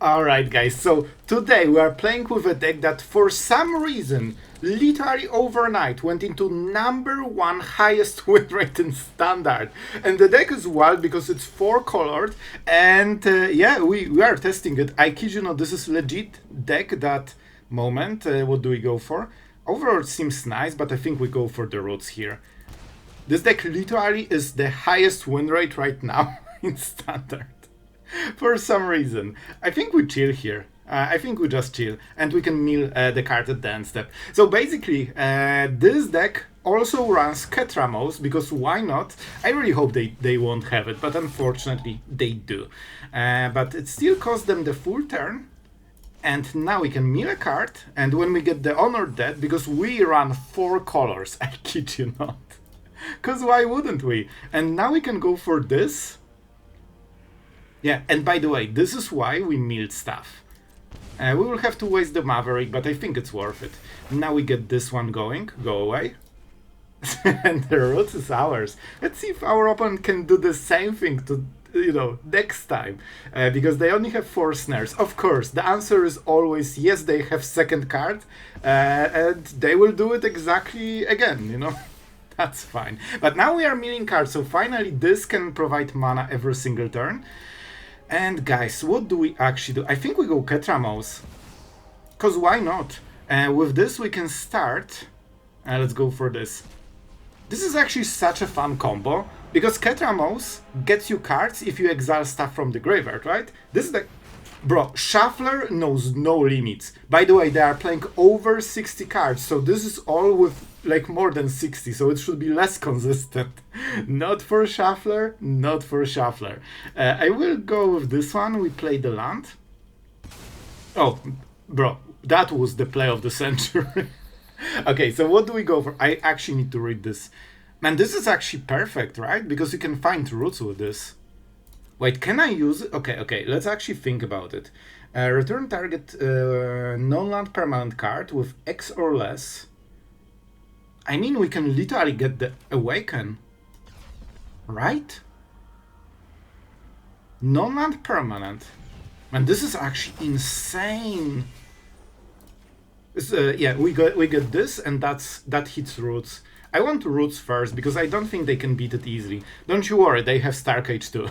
Alright guys, so today we are playing with a deck that for some reason, literally overnight, went into #1 highest win rate in Standard. And the deck is wild because it's 4-colored and yeah, we are testing it. I kid you not, this is legit deck that moment. What do we go for? Overlord seems nice, but I think we go for the roots here. This deck literally is the highest win rate right now in Standard. For some reason. I think we chill here. I think we just chill. And we can mill the card at the end step. So basically, this deck also runs Ketramose, because why not? I really hope they won't have it, but unfortunately they do. But it still costs them the full turn. And now we can mill a card, and when we get the Honored Dead, because we run 4 colors, I kid you not. Because why wouldn't we? And now we can go for this. Yeah, and by the way, this is why we milled stuff. We will have to waste the Maverick, but I think it's worth it. Now we get this one going. Go away. And the roots is ours. Let's see if our opponent can do the same thing to, next time. Because they only have 4 snares. Of course, the answer is always yes, they have second card. And they will do it exactly again, That's fine. But now we are milling cards, so finally this can provide mana every single turn. And guys, what do we actually do? I think we go Ketramose. Because why not? With this we can start. Let's go for this. This is actually such a fun combo. Because Ketramose gets you cards if you exile stuff from the graveyard, right? This is the... Bro, Shuffler knows no limits. By the way, they are playing over 60 cards. So this is all with like more than 60. So it should be less consistent. Not for Shuffler, not for Shuffler. I will go with this one. We play the land. Oh, bro, that was the play of the century. Okay, so what do we go for? I actually need to read this. Man, this is actually perfect, right? Because you can find roots with this. Wait, can I use it? Okay, let's actually think about it. Return target non-land permanent card with X or less. I mean, we can literally get the Awaken. Right? Non-land permanent. Man, this is actually insane. Yeah, we get this, and that hits roots. I want roots first, because I don't think they can beat it easily. Don't you worry, they have Starcage too.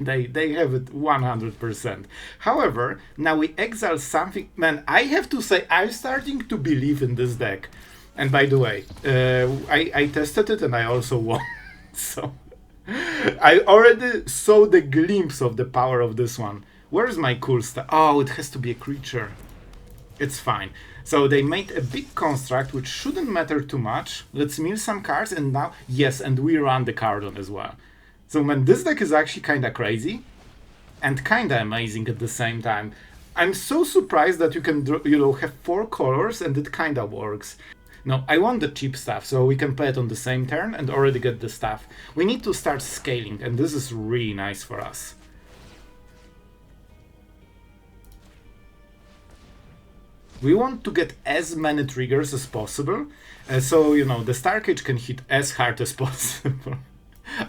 they have it 100%. However, now we exile something. Man, I have to say, I'm starting to believe in this deck. And by the way, I tested it and I also won. So I already saw the glimpse of the power of this one. Where's my cool stuff? Oh, it has to be a creature. It's fine. So they made a big construct, which shouldn't matter too much. Let's mill some cards, and now, yes, and we run the Cauldron as well. So man, this deck is actually kinda crazy, and kinda amazing at the same time. I'm so surprised that you can, have 4 colors, and it kinda works. No, I want the cheap stuff, so we can play it on the same turn and already get the stuff. We need to start scaling, and this is really nice for us. We want to get as many triggers as possible, so, the Starcage can hit as hard as possible.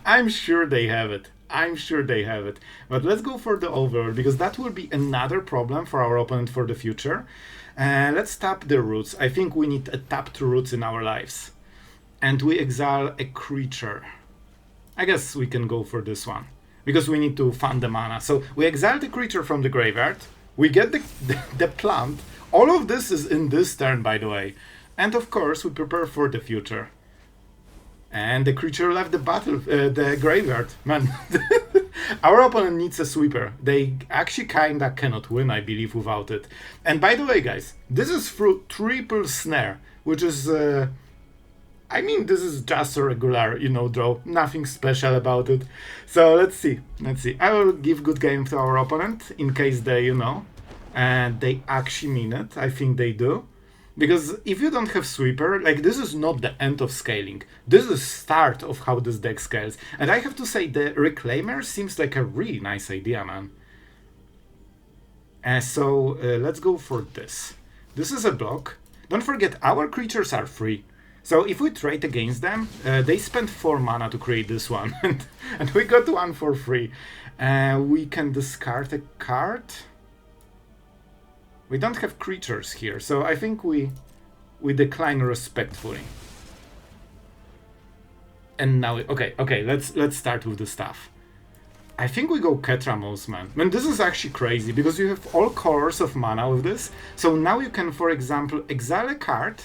I'm sure they have it. I'm sure they have it. But let's go for the Overlord, because that will be another problem for our opponent for the future. Let's tap the roots. I think we need a tapped roots in our lives. And we exile a creature. I guess we can go for this one, because we need to fund the mana. So we exile the creature from the graveyard. We get the plant. All of this is in this turn, by the way. And of course, we prepare for the future. And the creature left the graveyard. Man, our opponent needs a sweeper. They actually kinda cannot win, I believe, without it. And by the way, guys, this is through triple snare, which is... I mean, this is just a regular, draw. Nothing special about it. So let's see. I will give good game to our opponent, in case they, and they actually mean it. I think they do. Because if you don't have sweeper, this is not the end of scaling. This is the start of how this deck scales. And I have to say, the Reclaimer seems like a really nice idea, man. So let's go for this. This is a block. Don't forget, our creatures are free. So if we trade against them, they spend 4 mana to create this one. And we got one for free. We can discard a card. We don't have creatures here, so I think we decline respectfully. And now, okay, let's start with the stuff. I think we go Ketramose, man. Man, this is actually crazy, because you have all colors of mana with this. So now you can, for example, exile a card.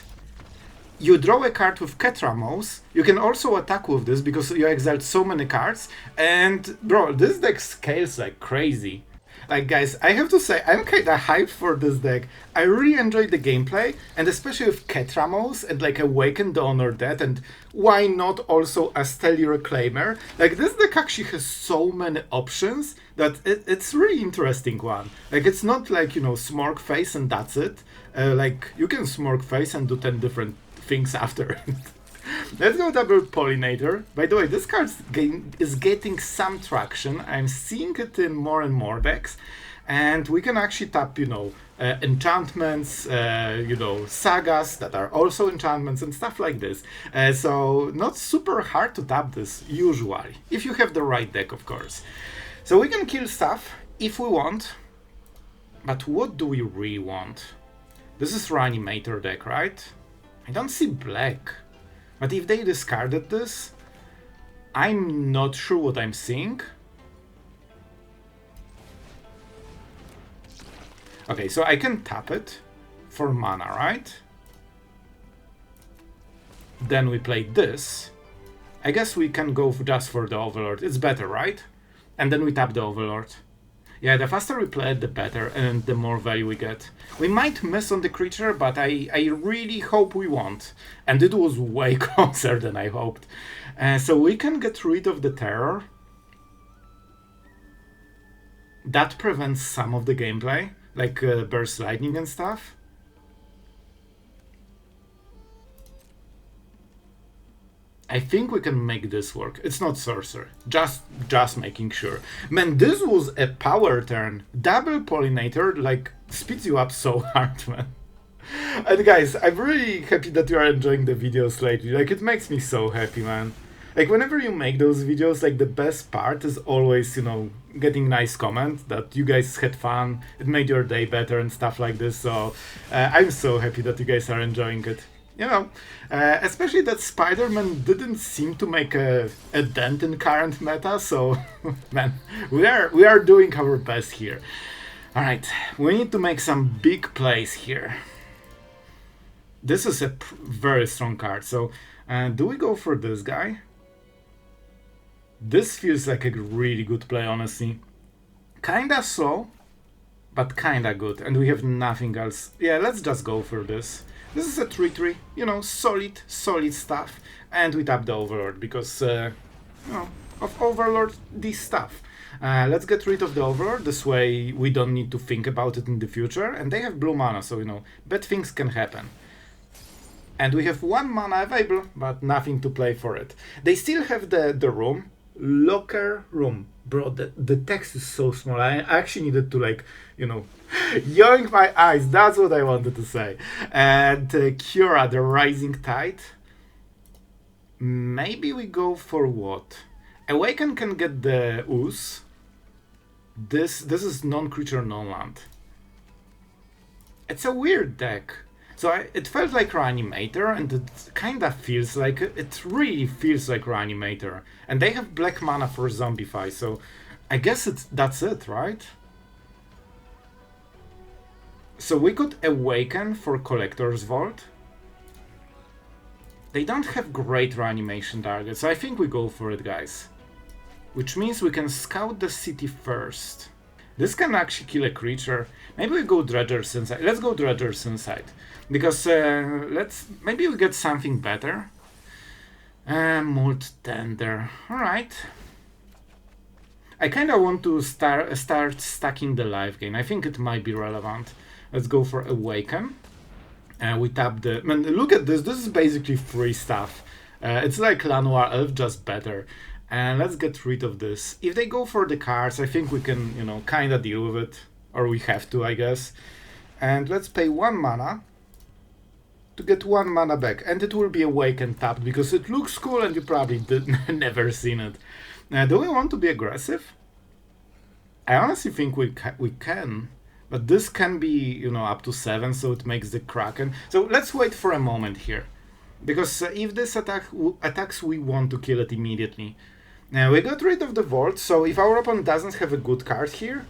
You draw a card with Ketramose. You can also attack with this, because you exiled so many cards. And, bro, this deck scales like crazy. Like, guys, I have to say, I'm kinda hyped for this deck. I really enjoyed the gameplay, and especially with Ketramose and like Awaken, Dawn or Death, and why not also Astelli Reclaimer. Like, this deck actually has so many options that it's really interesting one. Like, it's not like, you know, Smork Face and that's it. Like, you can Smork Face and do 10 different things after. Let's go double Pollinator. By the way, this card is getting some traction. I'm seeing it in more and more decks. And we can actually tap, you know, enchantments, you know, sagas that are also enchantments and stuff like this. So not super hard to tap this, usually. If you have the right deck, of course. So we can kill stuff if we want. But what do we really want? This is Reanimator deck, right? I don't see black. But if they discarded this, I'm not sure what I'm seeing. Okay, so I can tap it for mana, right? Then we play this. I guess we can go just for the Overlord. It's better, right? And then we tap the Overlord. Yeah, the faster we play it, the better, and the more value we get. We might miss on the creature, but I really hope we won't. And it was way closer than I hoped. So we can get rid of the Terror. That prevents some of the gameplay, like Burst Lightning and stuff. I think we can make this work. It's not Sorcerer. Just making sure. Man, this was a power turn. Double Pollinator, like, speeds you up so hard, man. And guys, I'm really happy that you are enjoying the videos lately. Like, it makes me so happy, man. Like, whenever you make those videos, like, the best part is always, you know, getting nice comments that you guys had fun, it made your day better and stuff like this. So, I'm so happy that you guys are enjoying it. You know, especially that Spider-Man didn't seem to make a dent in current meta, so, man, we are doing our best here. Alright, we need to make some big plays here. This is a very strong card, so do we go for this guy? This feels like a really good play, honestly. Kinda slow, but kinda good, and we have nothing else. Yeah, let's just go for this. This is a 3-3, you know, solid stuff. And we tap the Overlord because, you know, of Overlord, this stuff. Let's get rid of the Overlord, this way we don't need to think about it in the future. And they have blue mana, so, you know, bad things can happen. And we have 1 mana available, but nothing to play for it. They still have the room, locker room. Bro, the text is so small. I actually needed to, like, you know, yoink my eyes. That's what I wanted to say. And Cura, the Rising Tide. Maybe we go for what? Awaken can get the Ooze. This is non-creature, non-land. It's a weird deck. So it felt like Reanimator, and it kinda feels like it really feels like Reanimator. And they have black mana for Zombify, so I guess that's it, right? So we could Awaken for Collector's Vault. They don't have great reanimation targets, so I think we go for it, guys. Which means we can scout the city first. This can actually kill a creature. Maybe we go Dredger's Inside. Let's go Dredger's Inside. Because maybe we get something better. Molt Tender. Alright. I kinda want to start stacking the life gain. I think it might be relevant. Let's go for Awaken. We tap the... Man, look at this. This is basically free stuff. It's like Lanoir Elf, just better. And let's get rid of this. If they go for the cards, I think we can, you know, kinda deal with it. Or we have to, I guess. And let's pay 1 mana to get 1 mana back. And it will be Awaken tapped, because it looks cool and you probably never seen it. Do we want to be aggressive? I honestly think we can. But this can be, you know, up to 7, so it makes the Kraken. So let's wait for a moment here. Because if this attacks, we want to kill it immediately. Now, we got rid of the Vault, so if our opponent doesn't have a good card here...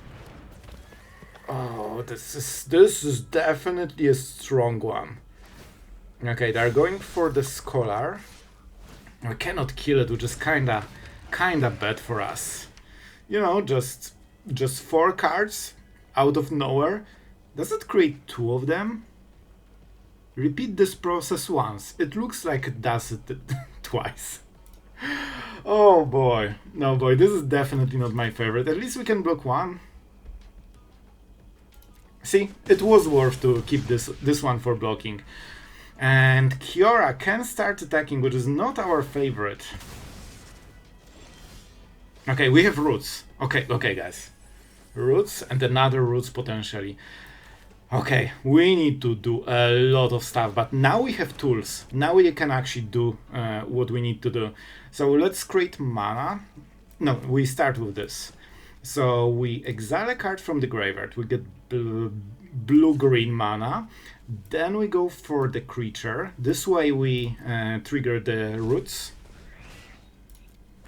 Oh, this is definitely a strong one. Okay, they're going for the Scholar. We cannot kill it, which is kinda bad for us. You know, just 4 cards out of nowhere. Does it create 2 of them? Repeat this process once. It looks like it does it twice. Oh boy. No boy, this is definitely not my favorite. At least we can block 1. See, it was worth to keep this one for blocking. And Kiora can start attacking, which is not our favorite. Okay, we have roots. Okay guys. Roots and another roots potentially. Okay, we need to do a lot of stuff, but now we have tools. Now we can actually do what we need to do. So let's create mana. No, we start with this. So we exile a card from the graveyard. We get blue-green mana. Then we go for the creature. This way we trigger the roots.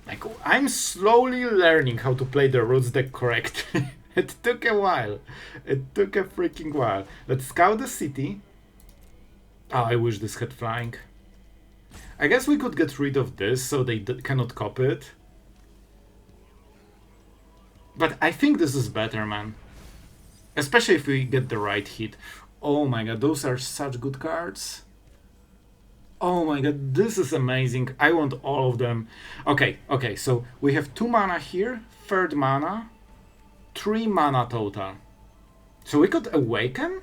Like, I'm slowly learning how to play the roots deck correctly. It took a while. It took a freaking while. Let's scout the city. Oh, I wish this had flying. I guess we could get rid of this so they cannot copy it. But I think this is better, man. Especially if we get the right hit. Oh my god, those are such good cards. Oh my god, this is amazing. I want all of them. Okay, so we have 2 mana here, 3rd mana, 3 mana total. So we could Awaken?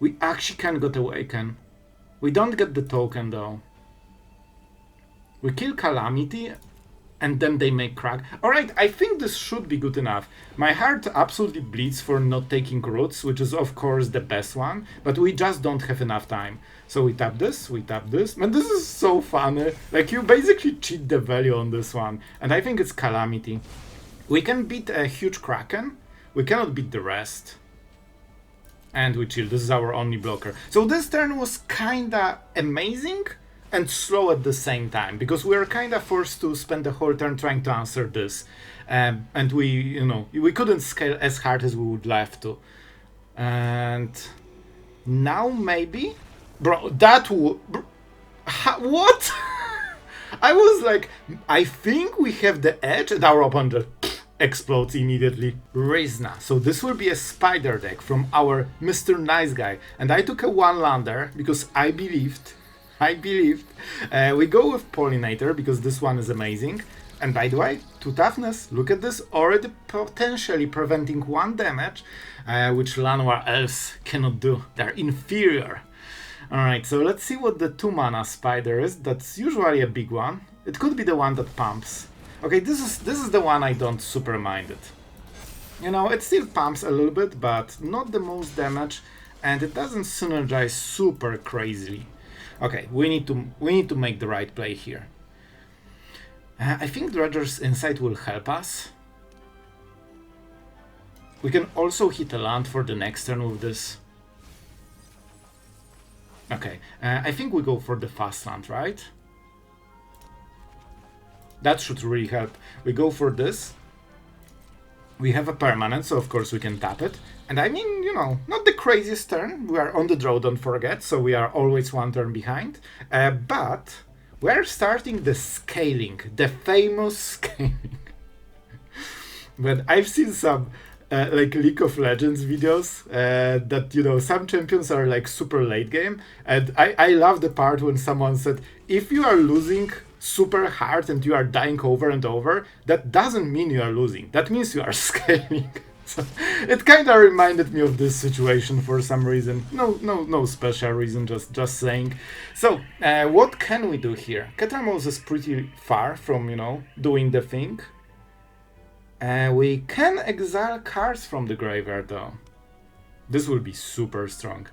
We actually can get Awaken. We don't get the token though. We kill Calamity and then they make crack. Alright, I think this should be good enough. My heart absolutely bleeds for not taking roots, which is of course the best one, but we just don't have enough time. So we tap this, Man, this is so funny. Like, you basically cheat the value on this one, and I think it's Calamity. We can beat a huge Kraken, we cannot beat the rest. And we chill, this is our only blocker. So this turn was kinda amazing, and slow at the same time, because we were kind of forced to spend the whole turn trying to answer this, and we couldn't scale as hard as we would love to. And now maybe, bro, what? I was like, I think we have the edge, and our opponent just explodes immediately. Rizna. So this will be a spider deck from our Mr. Nice Guy, and I took a 1-lander because I believed. We go with Pollinator because this one is amazing. And by the way, 2 toughness. Look at this, already potentially preventing 1 damage, which Llanowar elves cannot do. They're inferior. Alright, so let's see what the 2 mana spider is. That's usually a big one. It could be the one that pumps. Okay, this is the one I don't super mind it. You know, it still pumps a little bit, but not the most damage, and it doesn't synergize super crazily. Okay, we need to make the right play here. I think Dredger's Insight will help us. We can also hit a land for the next turn with this. Okay, I think we go for the fast land, right? That should really help. We go for this. We have a permanent, so of course we can tap it. And I mean, you know, not the craziest turn. We are on the draw, don't forget, so we are always 1 turn behind. But we're starting the scaling, the famous scaling. But I've seen some like League of Legends videos that, you know, some champions are like super late game. And I love the part when someone said, if you are losing super hard and you are dying over and over, that doesn't mean you are losing. That means you are scaling. So it kind of reminded me of this situation for some reason. No special reason, just saying. So what can we do here? Ketramose is pretty far from, you know, doing the thing. We can exile cards from the graveyard though. This will be super strong.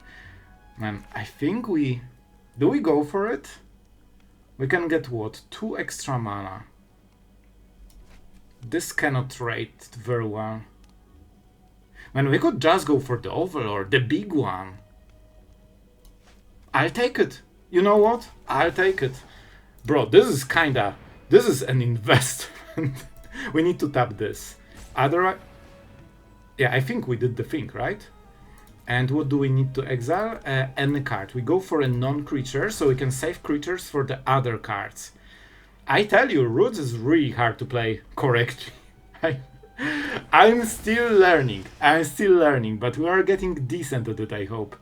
Man, I think do we go for it? We can get what? 2 extra mana. This cannot rate very well. Man, we could just go for the Overlord, the big one. I'll take it. You know what? I'll take it. Bro, this is an investment. We need to tap this. Otherwise... Yeah, I think we did the thing, right? And what do we need to exile? Any card. We go for a non-creature, so we can save creatures for the other cards. I tell you, Roots is really hard to play correctly. I'm still learning, but we are getting decent at it, I hope.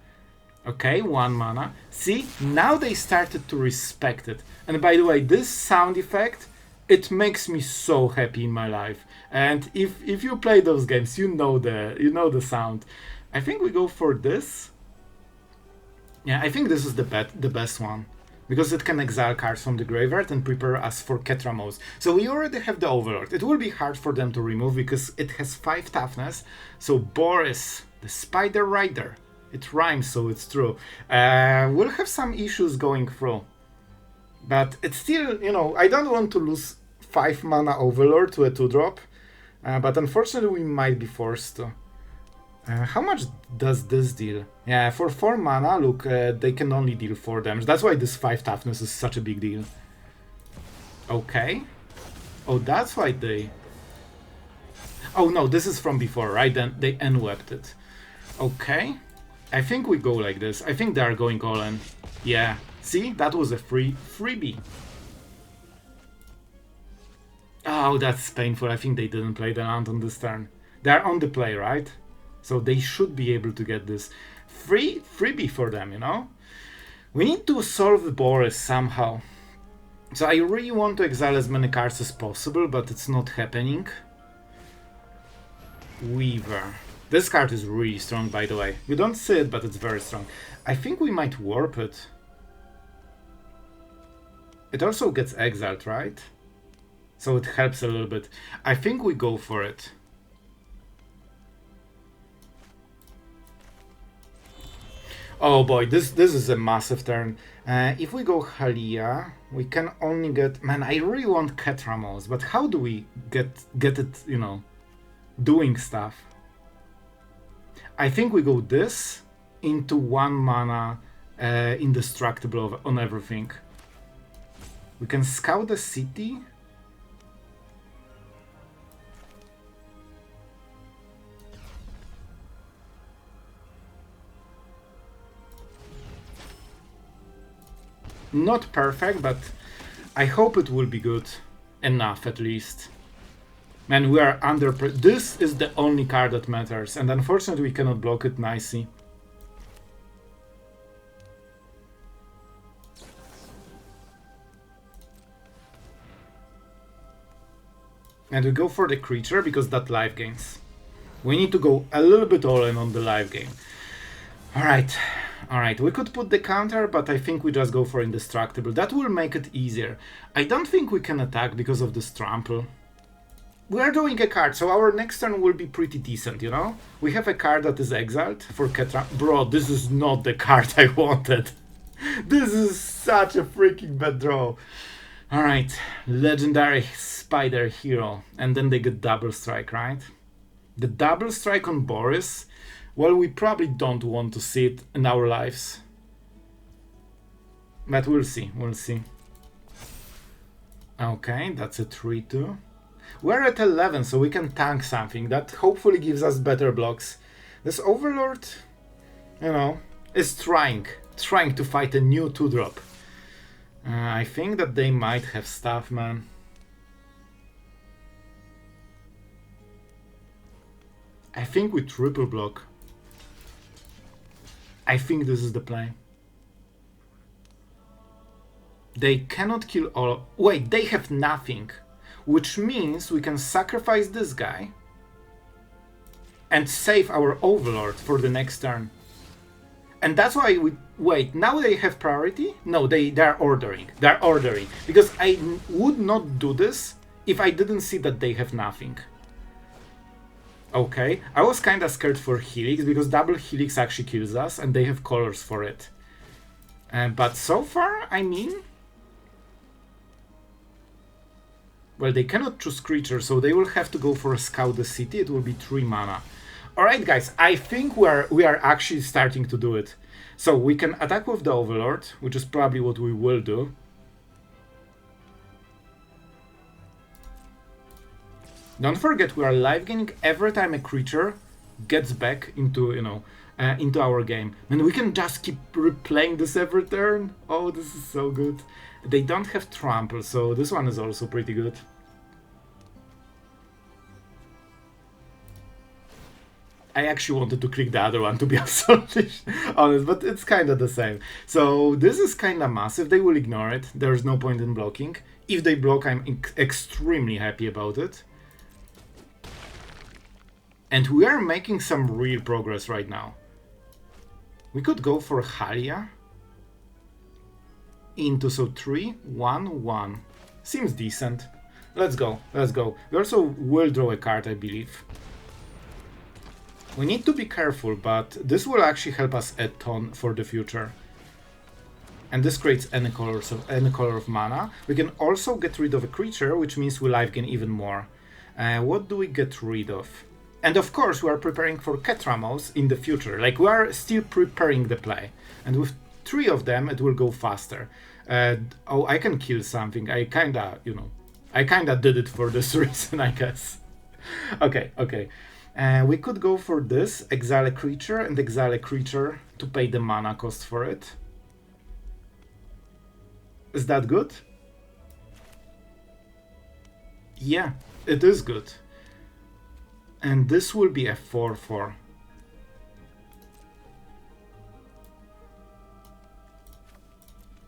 Okay, 1 mana. See, now they started to respect it. And by the way, this sound effect, it makes me so happy in my life. And if you play those games, you know the sound. I think we go for this. Yeah, I think this is the best one. Because it can exile cards from the graveyard and prepare us for Ketramose. So we already have the Overlord. It will be hard for them to remove because it has 5 toughness. So Boris, the Spider Rider. It rhymes, so it's true. We'll have some issues going through. But it's still, you know, I don't want to lose 5 mana Overlord to a 2-drop. But unfortunately we might be forced to. How much does this deal? Yeah, for 4 mana, look, they can only deal 4 damage. That's why this 5 toughness is such a big deal. Okay. Oh, that's why they... Oh no, this is from before, right? Then they unwebbed it. Okay. I think we go like this. I think they are going all in. Yeah. See? That was a freebie. Oh, that's painful. I think they didn't play the land on this turn. They're on the play, right? So they should be able to get this freebie for them, you know? We need to solve Boris somehow. So I really want to exile as many cards as possible, but it's not happening. Weaver. This card is really strong, by the way. You don't see it, but it's very strong. I think we might warp it. It also gets exiled, right? So it helps a little bit. I think we go for it. Oh boy, this is a massive turn. If we go Haliya, we can only get... Man, I really want Ketramose, but how do we get it, you know, doing stuff? I think we go this into 1 mana indestructible on everything. We can scout the city. Not perfect, but I hope it will be good enough at least. Man, we are under... This is the only card that matters, and unfortunately we cannot block it nicely. And we go for the creature because that life gains. We need to go a little bit all in on the life gain. Alright. Alright, we could put the counter, but I think we just go for indestructible. That will make it easier. I don't think we can attack because of this trample. We are drawing a card, so our next turn will be pretty decent, you know? We have a card that is exiled for Ketramose. Bro, this is not the card I wanted. This is such a freaking bad draw. Alright, legendary spider hero. And then they get double strike, right? The double strike on Boris... Well, we probably don't want to see it in our lives. But we'll see, we'll see. Okay, that's a 3-2. We're at 11, so we can tank something. That hopefully gives us better blocks. This Overlord, you know, is trying to fight a new 2-drop. I think that they might have stuff, man. I think we triple block. I think this is the play. They cannot kill all... Wait, they have nothing. Which means we can sacrifice this guy and save our Overlord for the next turn. And that's why we... Wait, now they have priority? No, they're ordering. They're ordering. Because I would not do this if I didn't see that they have nothing. Okay, I was kinda scared for Helix, because double Helix actually kills us, and they have colors for it. But so far, I mean... Well, they cannot choose creature, so they will have to go for a Scout the City. It will be 3 mana. Alright guys, I think we are actually starting to do it. So we can attack with the Overlord, which is probably what we will do. Don't forget, we are live gaining every time a creature gets back into, into our game. And we can just keep replaying this every turn. Oh, this is so good. They don't have trample, so this one is also pretty good. I actually wanted to click the other one, to be absolutely honest, but it's kind of the same. So this is kind of massive. They will ignore it. There's no point in blocking. If they block, I'm extremely happy about it. And we are making some real progress right now. We could go for Haliya. Into, so 3, 1, 1. Seems decent. Let's go, let's go. We also will draw a card, I believe. We need to be careful, but this will actually help us a ton for the future. And this creates any color of mana. We can also get rid of a creature, which means we life gain even more. What do we get rid of? And of course, we are preparing for Ketramose in the future. Like, we are still preparing the play. And with 3 of them, it will go faster. Oh, I can kill something. I kinda did it for this reason, I guess. Okay. We could go for this, exile a creature and exile a creature to pay the mana cost for it. Is that good? Yeah, it is good. And this will be a 4/4.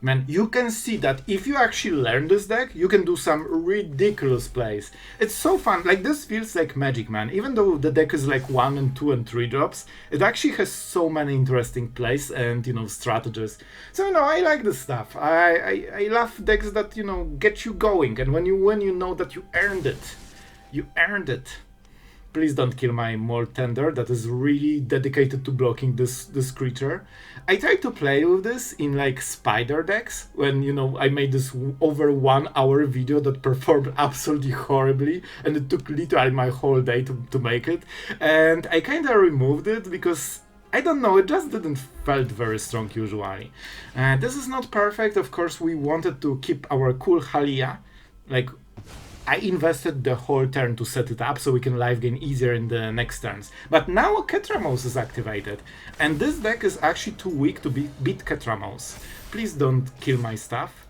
Man, you can see that if you actually learn this deck, you can do some ridiculous plays. It's so fun. Like, this feels like magic, man. Even though the deck is like 1 and 2 and 3 drops, it actually has so many interesting plays and, strategies. So, I like this stuff. I love decks that, get you going. And when you win, you know that you earned it. You earned it. Please don't kill my Molt Tender, that is really dedicated to blocking this creature. I tried to play with this in like spider decks when, I made this over 1 hour video that performed absolutely horribly, and it took literally my whole day to make it. And I kind of removed it because, I don't know, it just didn't felt very strong usually. This is not perfect. Of course, we wanted to keep our cool Haliya. Like, I invested the whole turn to set it up so we can life gain easier in the next turns. But now Ketramose is activated, and this deck is actually too weak to beat Ketramose. Please don't kill my stuff.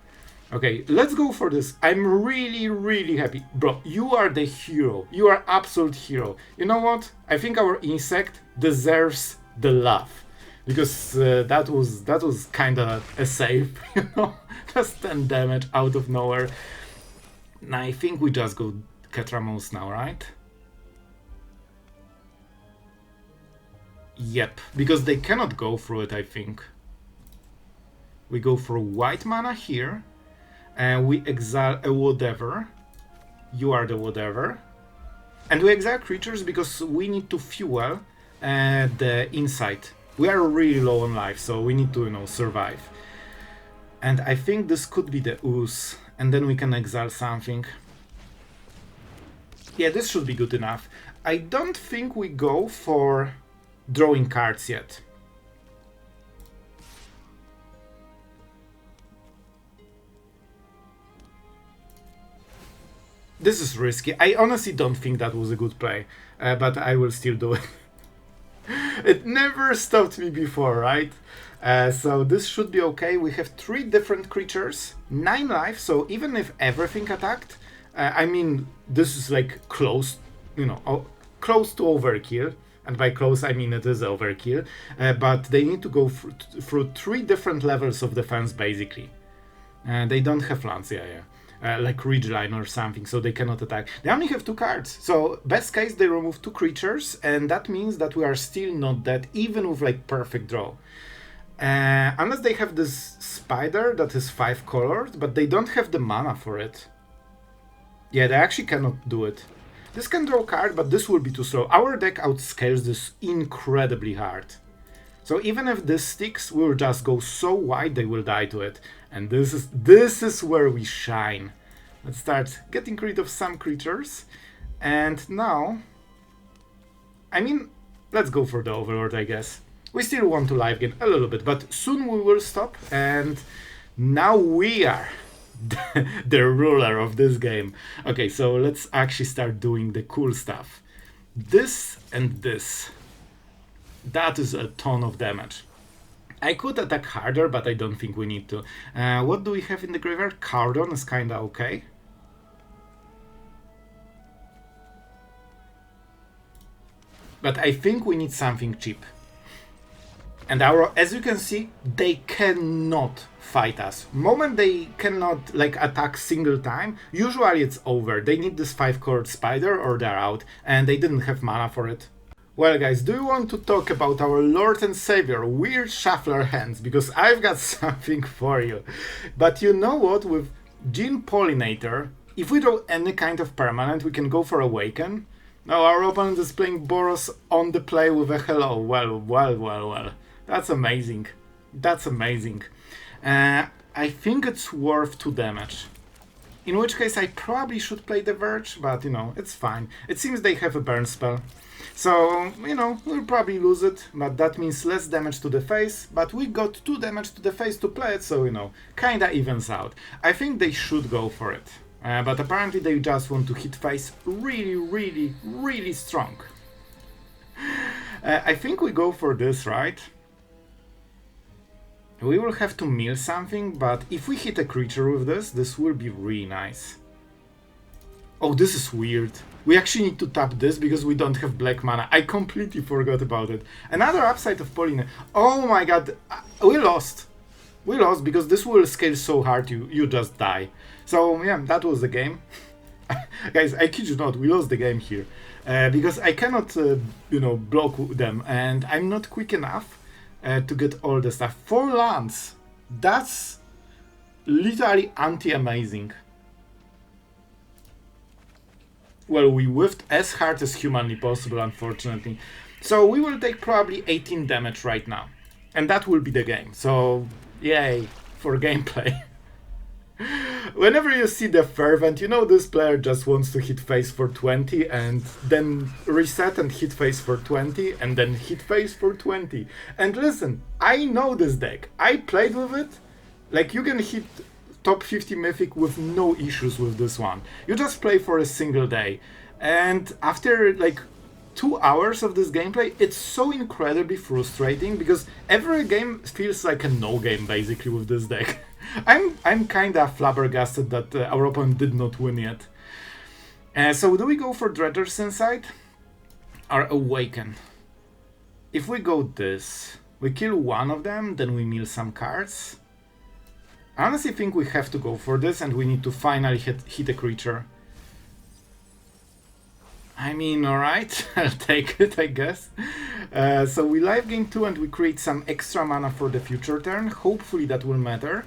Okay, let's go for this. I'm really, really happy. Bro, you are the hero. You are absolute hero. You know what? I think our insect deserves the love. Because that was kind of a save, Just 10 damage out of nowhere. Now, I think we just go Ketramose now, right? Yep, because they cannot go through it, I think. We go for white mana here, and we exile a whatever. You are the whatever. And we exile creatures because we need to fuel the insight. We are really low on life, so we need to, survive. And I think this could be the Ooze. And then we can exile something. Yeah, this should be good enough. I don't think we go for drawing cards yet. This is risky. I honestly don't think that was a good play, but I will still do it. It never stopped me before, right? So this should be okay. We have 3 different creatures, 9 life, so even if everything attacked, I mean, this is like close, close to overkill. And by close, I mean it is overkill. But they need to go through 3 different levels of defense, basically. They don't have lands, like Ridgeline or something, so they cannot attack. They only have 2 cards, so best case they remove 2 creatures, and that means that we are still not dead, even with like perfect draw. Unless they have this spider that is 5 colored, but they don't have the mana for it. Yeah, they actually cannot do it. This can draw a card, but this will be too slow. Our deck outscales this incredibly hard. So even if this sticks, we'll just go so wide they will die to it. And this is where we shine. Let's start getting rid of some creatures. And now, I mean, let's go for the Overlord, I guess. We still want to live gain a little bit, but soon we will stop, and now we are the ruler of this game. Okay, so let's actually start doing the cool stuff. This and this. That is a ton of damage. I could attack harder, but I don't think we need to. What do we have in the graveyard? Cauldron is kinda okay. But I think we need something cheap. And as you can see, they cannot fight us. Moment they cannot like attack single time, usually it's over. They need this 5-colored spider or they're out, and they didn't have mana for it. Well guys, do you want to talk about our Lord and Savior, Weird Shuffler Hands? Because I've got something for you. But you know what, with Gene Pollinator, if we draw any kind of permanent, we can go for Awaken. Now our opponent is playing Boros on the play with a hello. Well. That's amazing. That's amazing. I think it's worth 2 damage. In which case I probably should play the Verge, but you know, it's fine. It seems they have a burn spell. So, you know, we'll probably lose it, but that means less damage to the face, but we got 2 damage to the face to play it, so, you know, kinda evens out. I think they should go for it, but apparently they just want to hit face really strong. I think we go for this, right? We will have to mill something, but if we hit a creature with this, this will be really nice. Oh, this is weird. We actually need to tap this because we don't have black mana. I completely forgot about it. Another upside of Pollinator. Oh my god, we lost. We lost because this will scale so hard you just die. So yeah, that was the game. Guys, I kid you not, we lost the game here. Because I cannot, you know, block them, and I'm not quick enough to get all the stuff. 4 lands! That's literally anti-amazing. Well, we whiffed as hard as humanly possible, unfortunately. So we will take probably 18 damage right now. And that will be the game. So, yay for gameplay. Whenever you see the Fervent, you know this player just wants to hit face for 20 and then reset and hit face for 20 and then hit face for 20. And listen, I know this deck. I played with it. Like, you can hit top 50 Mythic with no issues with this one. You just play for a single day. And after like 2 hours of this gameplay, it's so incredibly frustrating because every game feels like a no game basically with this deck. I'm kinda flabbergasted that our opponent did not win yet. So do we go for Dredger's Insight or Awaken? If we go this, we kill one of them, then we mill some cards. I honestly think we have to go for this and we need to finally hit a creature. I mean, alright, I'll take it, I guess. So we live gain 2 and we create some extra mana for the future turn. Hopefully that will matter.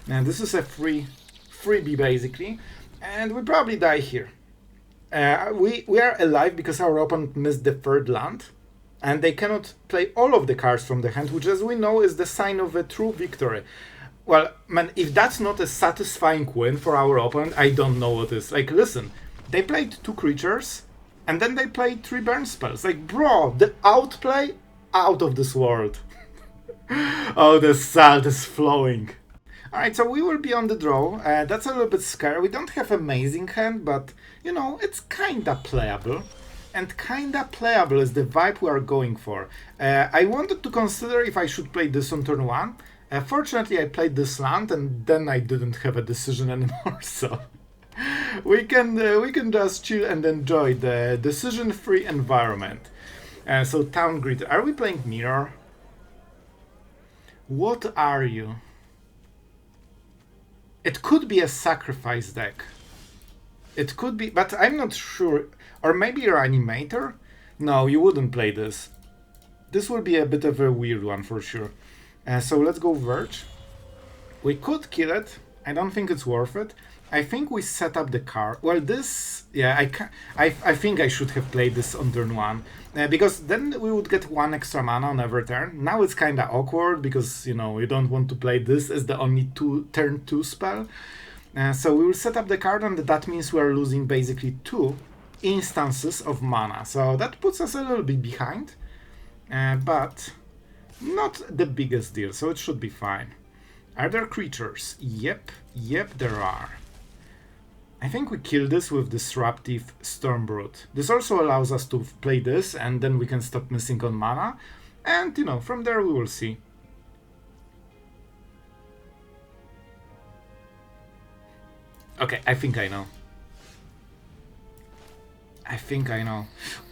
And this is a freebie basically. And we probably die here. We are alive because our opponent missed the 3rd land. And they cannot play all of the cards from the hand, which as we know is the sign of a true victory. Well, man, if that's not a satisfying win for our opponent, I don't know what is. Like, listen, they played 2 creatures. And then they played 3 burn spells. Like, bro, the outplay out of this world. Oh, the salt is flowing. Alright, so we will be on the draw. That's a little bit scary. We don't have amazing hand, but, you know, it's kinda playable. And kinda playable is the vibe we are going for. I wanted to consider if I should play this on turn 1. Fortunately, I played this land, and then I didn't have a decision anymore, so... we can just chill and enjoy the decision-free environment. So Town Grid, are we playing Mirror? What are you? It could be a sacrifice deck. It could be, but I'm not sure. Or maybe you're Animator? No, you wouldn't play this. This will be a bit of a weird one for sure. So let's go Verge. We could kill it. I don't think it's worth it. I think we set up the card. Well, this... Yeah, I think I should have played this on turn 1. Because then we would get 1 extra mana on every turn. Now it's kind of awkward because, you know, you don't want to play this as the only turn 2 spell. So we will set up the card, and that means we are losing basically 2 instances of mana. So that puts us a little bit behind. but not the biggest deal, so it should be fine. Are there creatures? Yep, there are. I think we kill this with Disruptive Stormbrood. This also allows us to play this, and then we can stop missing on mana. And, you know, from there we will see. Okay, I think I know.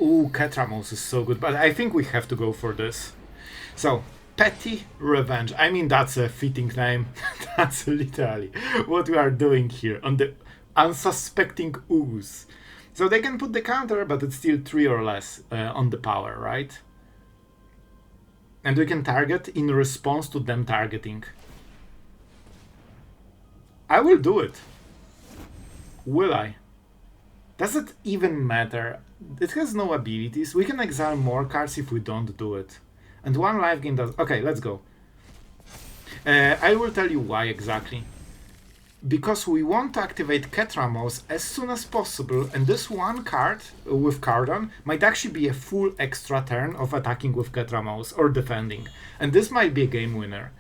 Ooh, Ketramose is so good, but I think we have to go for this. So, Petty Revenge. I mean, that's a fitting name. That's literally what we are doing here on the unsuspecting Ooze. So they can put the counter, but it's still 3 or less on the power, right? And we can target in response to them targeting. I will do it. Will I? Does it even matter? It has no abilities. We can exile more cards if we don't do it. And 1 life gain does... Okay, let's go. I will tell you why exactly. Because we want to activate Ketramose as soon as possible, and this 1 card with Cauldron might actually be a full extra turn of attacking with Ketramose or defending. And this might be a game winner.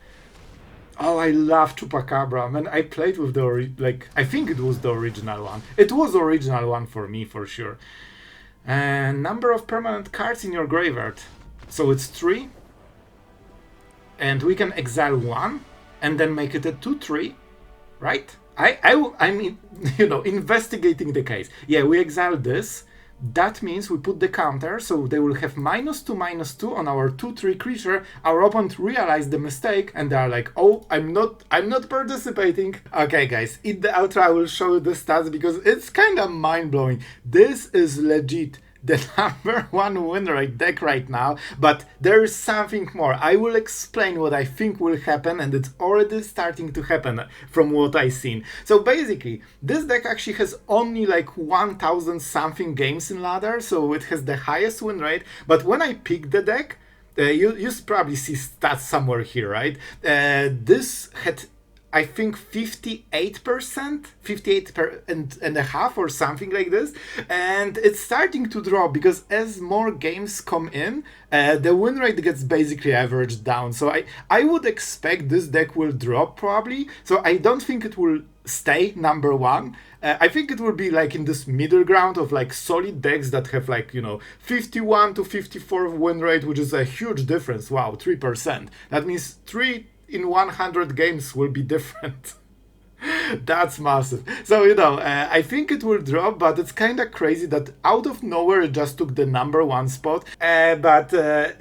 Oh, I love Chupacabra, man. I played with the I think it was the original one. It was the original one for me, for sure. And number of permanent cards in your graveyard. So it's 3. And we can exile 1 and then make it a 2/3. Right? I mean, you know, investigating the case. Yeah, we exile this. That means we put the counter, so they will have -2/-2 on our 2/3 creature. Our opponent realized the mistake, and they are like, "Oh, I'm not participating." Okay, guys, in the outro I will show you the stats because it's kind of mind-blowing. This is legit the #1 Winrate deck right now, but there is something more. I will explain what I think will happen, and it's already starting to happen from what I've seen. So basically, this deck actually has only like 1,000 something games in ladder, so it has the highest win rate, but when I picked the deck, you probably see stats somewhere here, right? This had, I think, 58%, 58.5% or something like this. And it's starting to drop because as more games come in, the win rate gets basically averaged down. So I would expect this deck will drop probably. So I don't think it will stay #1. I think it will be like in this middle ground of like solid decks that have like, you know, 51 to 54 win rate, which is a huge difference. Wow, 3%. That means 3 in 100 games will be different. That's massive. So, you know, I think it will drop, but it's kind of crazy that out of nowhere it just took the #1 spot. But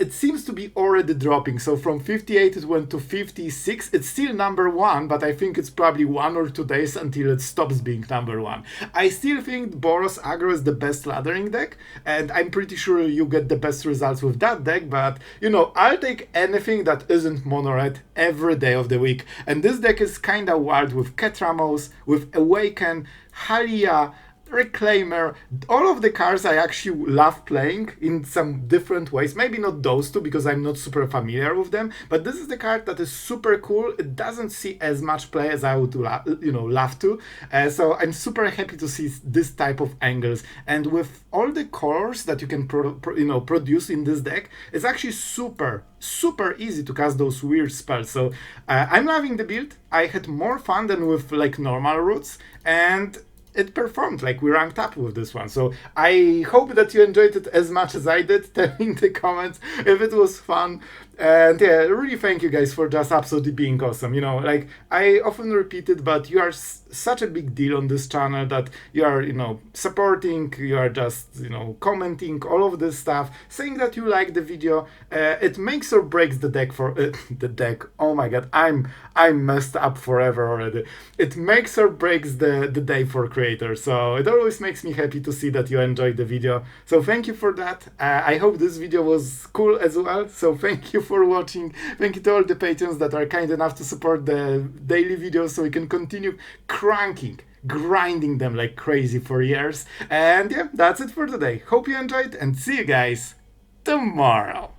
it seems to be already dropping. So from 58 it went to 56. It's still #1, but I think it's probably 1 or 2 days until it stops being #1. I still think Boros Aggro is the best laddering deck, and I'm pretty sure you get the best results with that deck, but, you know, I'll take anything that isn't mono red every day of the week. And this deck is kind of wild with Ketramose, with Awaken, Haliya, Reclaimer, all of the cards I actually love playing in some different ways. Maybe not those two because I'm not super familiar with them, but this is the card that is super cool. It doesn't see as much play as I would love to. So I'm super happy to see this type of angles. And with all the colors that you can produce in this deck, it's actually super easy to cast those weird spells. So I'm loving the build. I had more fun than with like normal roots, and it performed. Like, we ranked up with this one. So I hope that you enjoyed it as much as I did. Tell me in the comments if it was fun. And yeah, really thank you guys for just absolutely being awesome. You know, like, I often repeat it, but you are such a big deal on this channel that you are, you know, supporting, you are just, you know, commenting, all of this stuff, saying that you like the video. It makes or breaks the deck for the deck. Oh my god, I'm messed up forever already. It makes or breaks the day for creators. So it always makes me happy to see that you enjoyed the video. So thank you for that. I hope this video was cool as well. So thank you for watching. Thank you to all the patrons that are kind enough to support the daily videos so we can continue grinding them like crazy for years. And yeah, that's it for today. Hope you enjoyed, and see you guys tomorrow.